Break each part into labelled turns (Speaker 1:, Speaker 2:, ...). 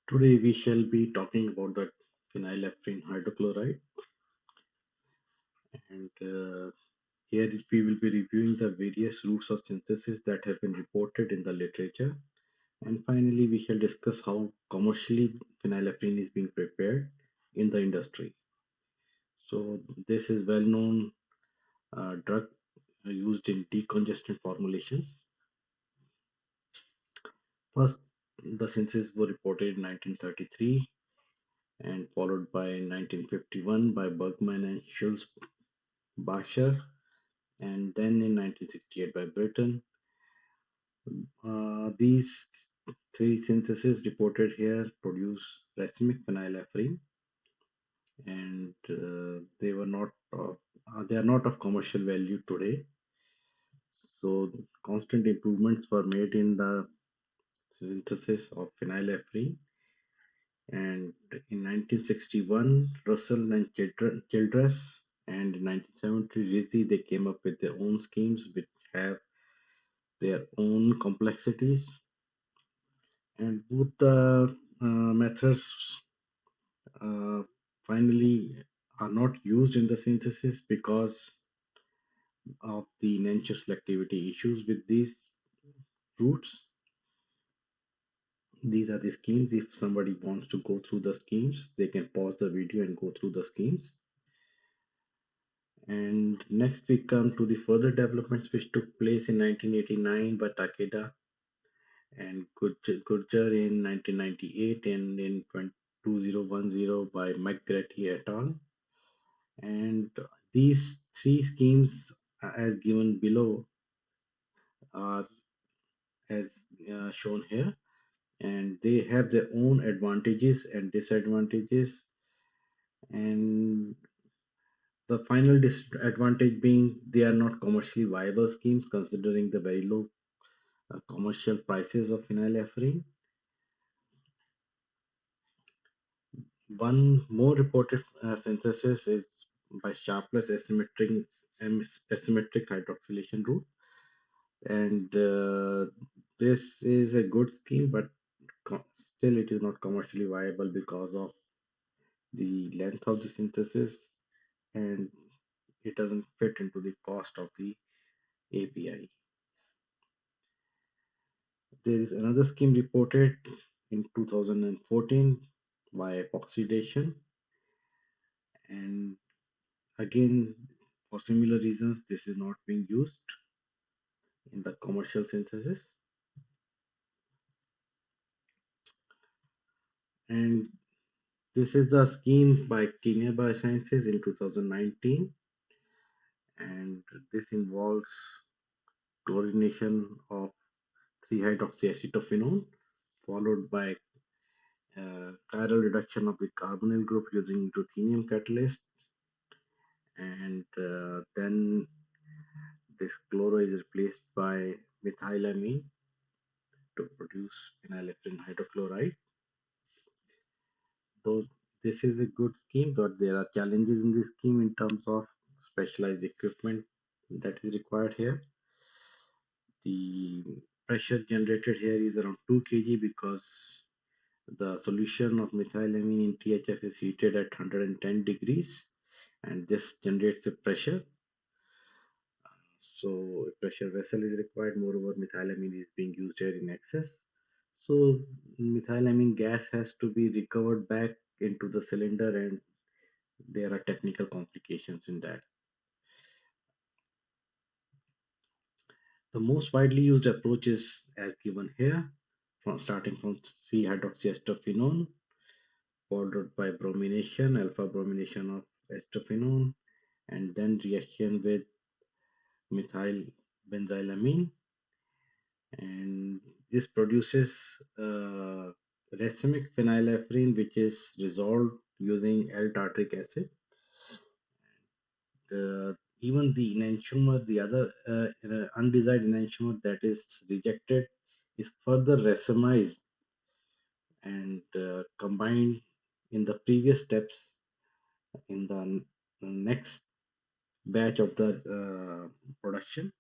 Speaker 1: Today we shall be talking about the phenylephrine hydrochloride, and here we will be reviewing the various routes of synthesis that have been reported in the literature. And finally, we shall discuss how commercially phenylephrine is being prepared in the industry. So this is well-known drug used in decongestant formulations. First, the synthesis was reported in 1933 and followed by 1951 by Bergman and Schulze Bacher, and then in 1968 by Britain. These three syntheses reported here produce racemic phenylephrine, and they are not of commercial value today. So constant improvements were made in the synthesis of phenylephrine, and in 1961, Russell and Childress, and in 1970, Rizzi, they came up with their own schemes which have their own complexities, and both the methods uh, finally are not used in the synthesis because of the enantiomer selectivity issues with these routes. These are the schemes. If somebody wants to go through the schemes, they can pause the video and go through the schemes. And next we come to the further developments which took place in 1989 by Takeda and Gurjar in 1998 and in 2010 by McGrady et al. And these three schemes, as given below, are as shown here, and they have their own advantages and disadvantages. And the final disadvantage being they are not commercially viable schemes considering the very low commercial prices of phenylephrine. One more reported synthesis is by Sharpless asymmetric hydroxylation route, and this is a good scheme, but still it is not commercially viable because of the length of the synthesis, and it doesn't fit into the cost of the API. There is another scheme reported in 2014 by epoxidation, and again, for similar reasons, this is not being used in the commercial synthesis. And this is the scheme by Kenya Biosciences in 2019, and this involves chlorination of 3-hydroxyacetophenone followed by chiral reduction of the carbonyl group using ruthenium catalyst, and then this chloro is replaced by methylamine to produce phenylephrine hydrochloride. Though this is a good scheme, but there are challenges in this scheme in terms of specialized equipment that is required here. The pressure generated here is around 2 kg because the solution of methylamine in THF is heated at 110 degrees, and this generates a pressure. So a pressure vessel is required. Moreover, methylamine is being used here in excess. So methylamine gas has to be recovered back into the cylinder, and there are technical complications in that. The most widely used approach is as given here, starting from 3-hydroxyacetophenone, followed by bromination, alpha bromination of acetophenone, and then reaction with methyl benzylamine, and this produces racemic phenylephrine, which is resolved using L-tartric acid. Even the enantiomer, the other undesired enantiomer that is rejected, is further racemized and combined in the previous steps in the next batch of the production.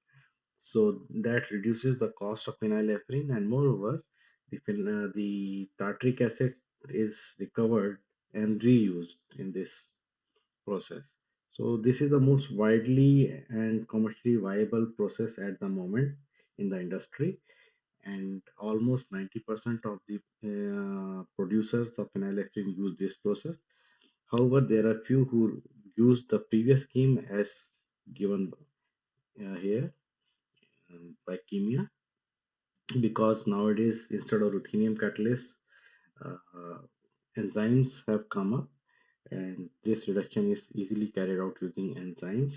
Speaker 1: So that reduces the cost of phenylephrine, and moreover, the tartric acid is recovered and reused in this process. So this is the most widely and commercially viable process at the moment in the industry, and almost 90% of the producers of phenylephrine use this process. However, there are few who use the previous scheme as given here by Chemia, because nowadays instead of ruthenium catalysts, uh, enzymes have come up, and this reduction is easily carried out using enzymes.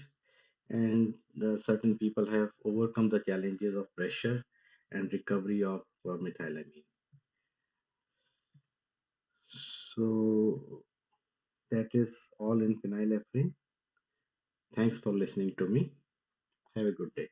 Speaker 1: And certain people have overcome the challenges of pressure and recovery of methylamine. So that is all in phenylephrine. Thanks for listening to me. Have a good day.